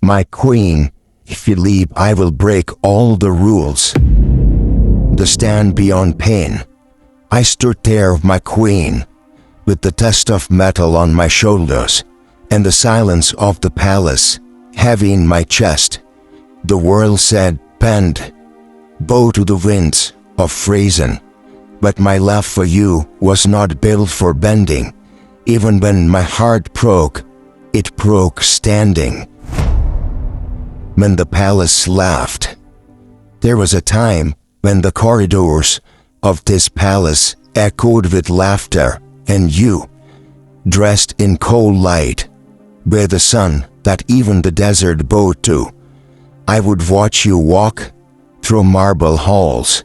My queen, if you leave, I will break all the rules. The stand beyond pain. I stood there, my queen, with the dust of metal on my shoulders, and the silence of the palace heavy in my chest. The world said, bend, bow to the winds of reason. But my love for you was not built for bending. Even when my heart broke, it broke standing. When the palace laughed, there was a time when the corridors of this palace echoed with laughter, and you, dressed in cold light, were the sun that even the desert bowed to. I would watch you walk through marble halls,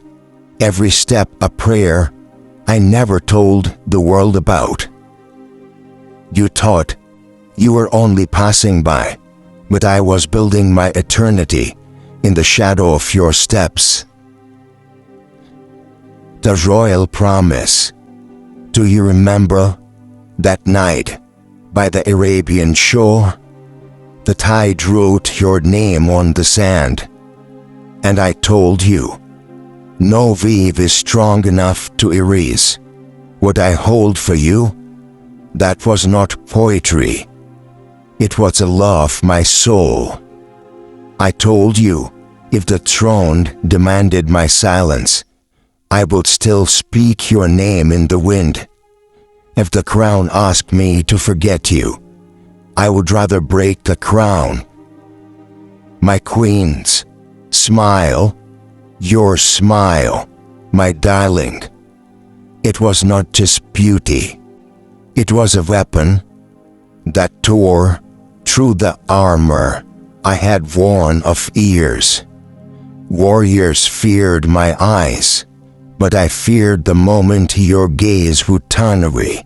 every step a prayer I never told the world about. You thought you were only passing by, but I was building my eternity in the shadow of your steps. The royal promise. Do you remember that night by the Arabian shore? The tide wrote your name on the sand, and I told you, no wave is strong enough to erase what I hold for you. That was not poetry. It was a law of my soul. I told you, if the throne demanded my silence, I would still speak your name in the wind. If the crown asked me to forget you, I would rather break the crown. My queens, smile, your smile, my darling. It was not just beauty. It was a weapon that tore through the armor I had worn of years. Warriors feared my eyes, but I feared the moment your gaze would turn away.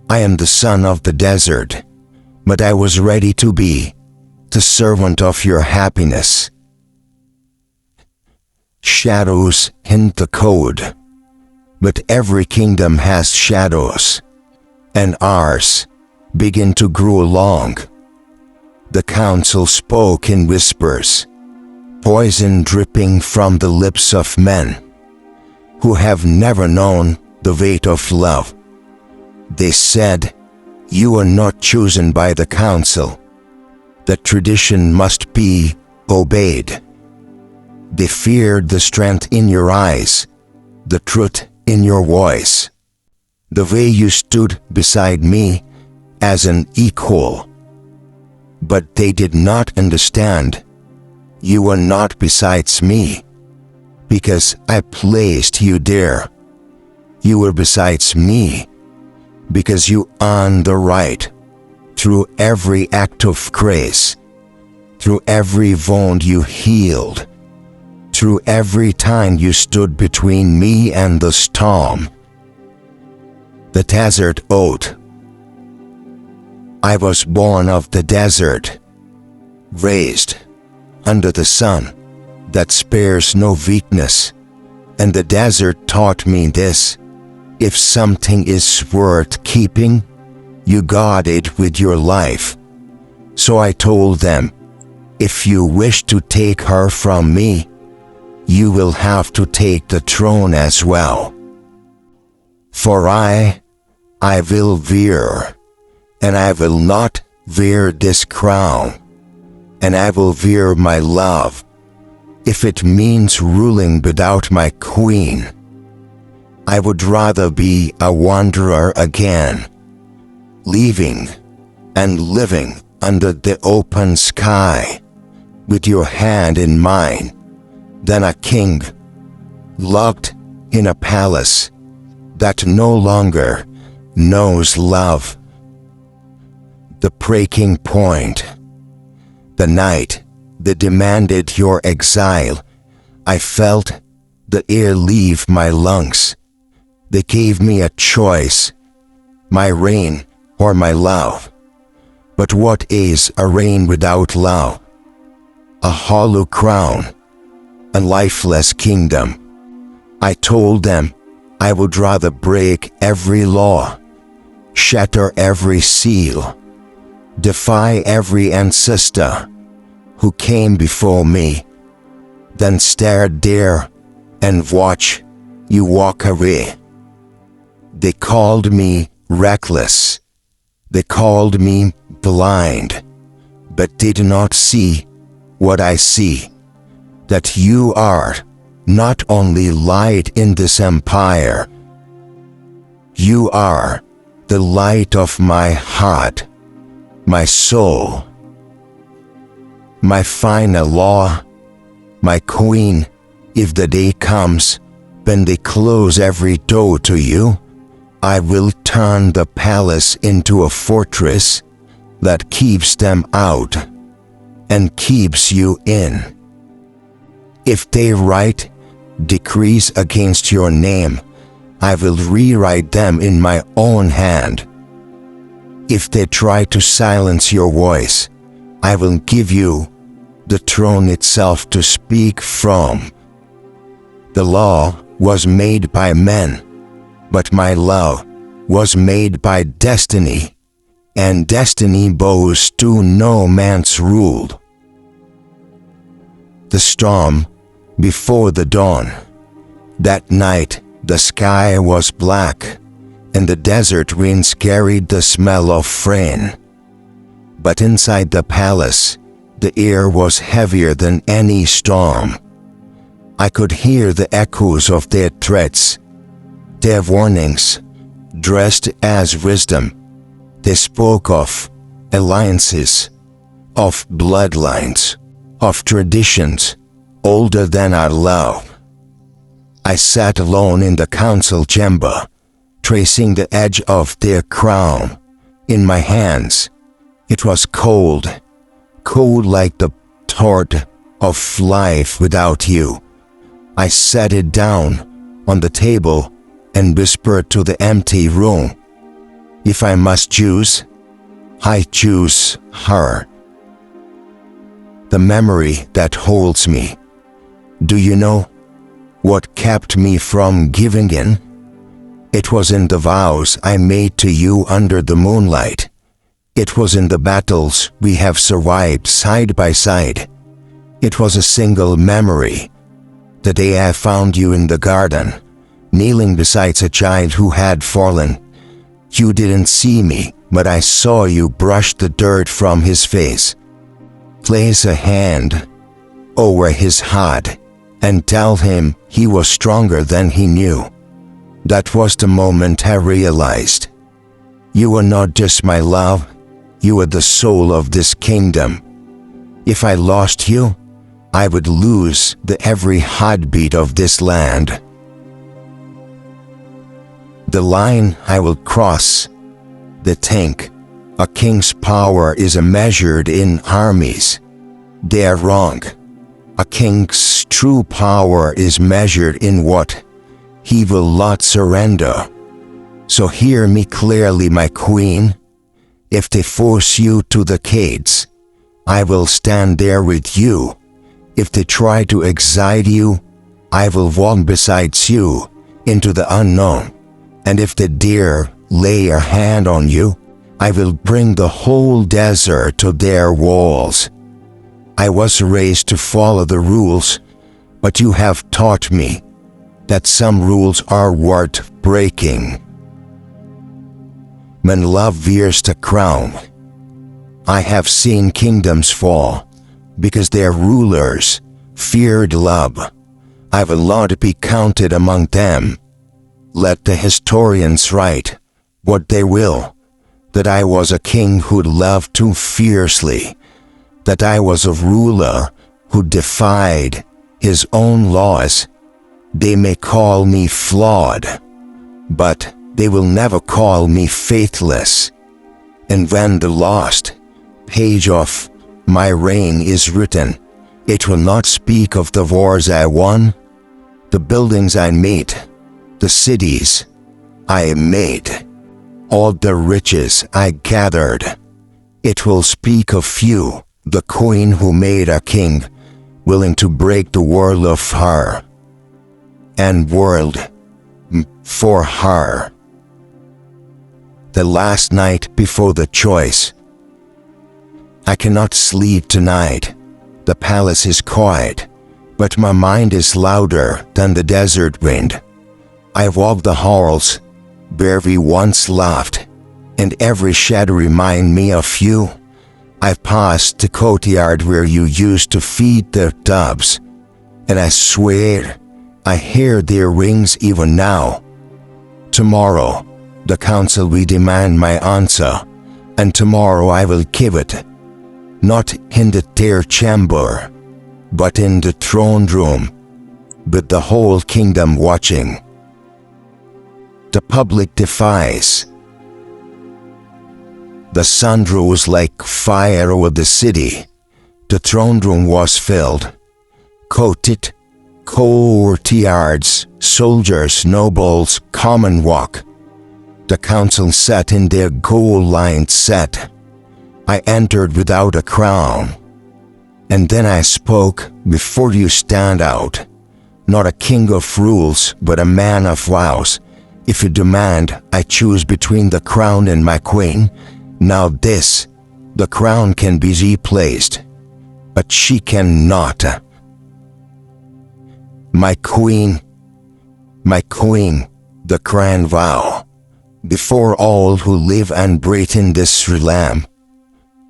I am the son of the desert, but I was ready to be the servant of your happiness. Shadows hint the code, but every kingdom has shadows, and ours begin to grow long. The council spoke in whispers, poison dripping from the lips of men who have never known the weight of love. They said, you are not chosen by the council. The tradition must be obeyed. They feared the strength in your eyes, the truth in your voice, the way you stood beside me as an equal. But they did not understand. You were not besides me, because I placed you there. You were besides me, because you earned the right, through every act of grace, through every wound you healed, through every time you stood between me and the storm. The desert oath. I was born of the desert, raised under the sun that spares no weakness, and the desert taught me this: if something is worth keeping, you guard it with your life. So I told them, if you wish to take her from me, you will have to take the throne as well. For I will wear, and I will not wear this crown, and I will wear my love, if it means ruling without my queen. I would rather be a wanderer again, leaving and living under the open sky with your hand in mine, than a king locked in a palace that no longer knows love. The breaking point. The night that demanded your exile, I felt the air leave my lungs. They gave me a choice, my reign or my love. But what is a reign without love? A hollow crown, a lifeless kingdom. I told them I would rather break every law, shatter every seal, defy every ancestor, who came before me, then stared there and watched you walk away. They called me reckless. They called me blind, but did not see what I see, that you are not only light in this empire, you are the light of my heart, my soul, my final law, my queen. If the day comes when they close every door to you, I will turn the palace into a fortress that keeps them out and keeps you in. If they write decrees against your name, I will rewrite them in my own hand. If they try to silence your voice, I will give you the throne itself to speak from. The law was made by men, but my love was made by destiny, and destiny bows to no man's rule. The storm before the dawn. That night the sky was black, and the desert winds carried the smell of rain. But inside the palace, the air was heavier than any storm. I could hear the echoes of their threats, their warnings, dressed as wisdom. They spoke of alliances, of bloodlines, of traditions older than our love. I sat alone in the council chamber, tracing the edge of their crown in my hands. It was cold, cold like the thought of life without you. I set it down on the table and whispered to the empty room, if I must choose, I choose her. The memory that holds me. Do you know what kept me from giving in? It was in the vows I made to you under the moonlight. It was in the battles we have survived side by side. It was a single memory. The day I found you in the garden, kneeling beside a child who had fallen. You didn't see me, but I saw you brush the dirt from his face, place a hand over his heart, and tell him he was stronger than he knew. That was the moment I realized. You were not just my love, you were the soul of this kingdom. If I lost you, I would lose the every heartbeat of this land. The line I will cross, they think a king's power is measured in armies. They are wrong. A king's true power is measured in what he will not surrender. So hear me clearly, my queen. If they force you to the gates, I will stand there with you. If they try to excite you, I will walk beside you into the unknown. And if they dare lay a hand on you, I will bring the whole desert to their walls. I was raised to follow the rules, but you have taught me that some rules are worth breaking. When love wears the crown, I have seen kingdoms fall because their rulers feared love. I will not be counted among them. Let the historians write what they will, that I was a king who loved too fiercely, that I was a ruler who defied his own laws. They may call me flawed, but they will never call me faithless. And when the last page of my reign is written, it will not speak of the wars I won, the buildings I made, the cities I made, all the riches I gathered. It will speak of you, the queen who made a king willing to break the world of her and world for her. The last night before the choice. I cannot sleep tonight. The palace is quiet, but my mind is louder than the desert wind. I walk the halls where we once laughed, and every shadow remind me of you. I've passed the courtyard where you used to feed the doves, and I swear I hear their rings even now. Tomorrow, the council will demand my answer, and tomorrow I will give it, not in the their chamber, but in the throne room, with the whole kingdom watching. The public defies. The sun rose like fire over the city. The throne room was filled. Coated courtyards, soldiers, nobles, common walk. The council sat in their gold-lined set. I entered without a crown. And then I spoke before you stand out. Not a king of rules, but a man of vows. If you demand I choose between the crown and my queen, now this, the crown can be replaced, but she cannot. My queen, the grand vow, before all who live and breathe in this realm,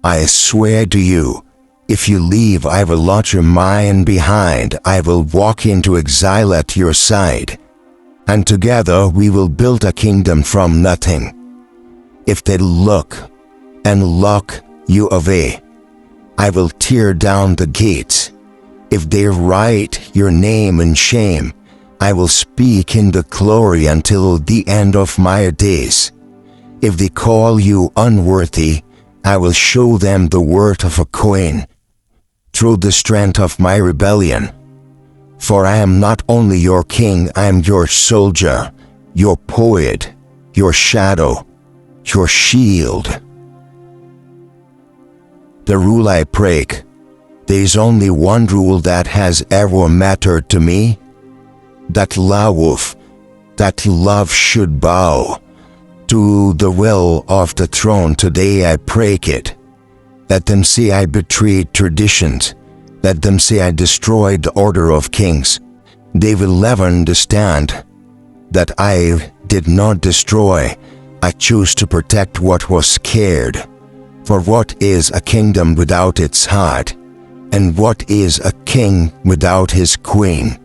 I swear to you, if you leave I will lot your mind behind, I will walk into exile at your side, and together we will build a kingdom from nothing. If they look and lock you away, I will tear down the gates. If they write your name in shame, I will speak in the glory until the end of my days. If they call you unworthy, I will show them the worth of a queen, through the strength of my rebellion. For I am not only your king, I am your soldier, your poet, your shadow, your shield. The rule I break. There is only one rule that has ever mattered to me. That love should bow to the will of the throne. Today I break it. Let them say I betrayed traditions. Let them say I destroyed the order of kings. They will never understand that I did not destroy. I choose to protect what was scared. For what is a kingdom without its heart? And what is a king without his queen?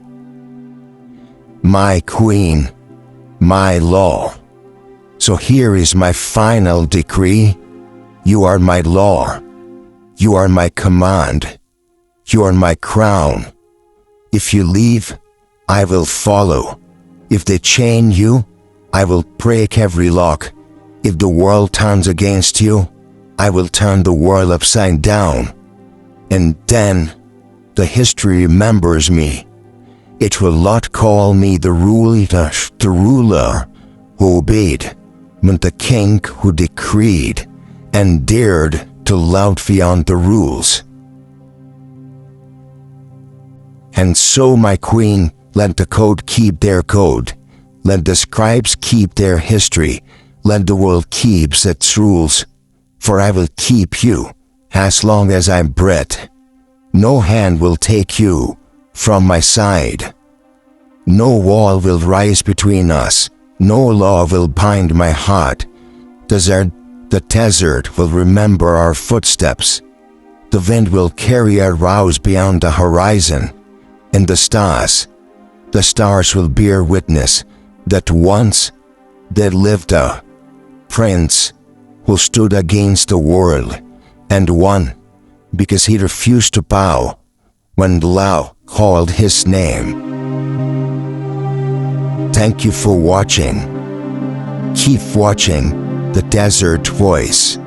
My queen, my law. So here is my final decree. You are my law. You are my command. You are my crown. If you leave, I will follow. If they chain you, I will break every lock. If the world turns against you, I will turn the world upside down. And then the history remembers me. It will not call me the ruler who obeyed, but the king who decreed and dared to love beyond the rules. And so, my queen, let the code keep their code. Let the scribes keep their history. Let the world keep its rules. For I will keep you as long as I breathe. No hand will take you from my side. No wall will rise between us. No law will bind my heart. The desert will remember our footsteps. The wind will carry our vows beyond the horizon. And the stars will bear witness that once there lived a prince who stood against the world and won because he refused to bow when law called his name. Thank you for watching. Keep watching The Desert Voice.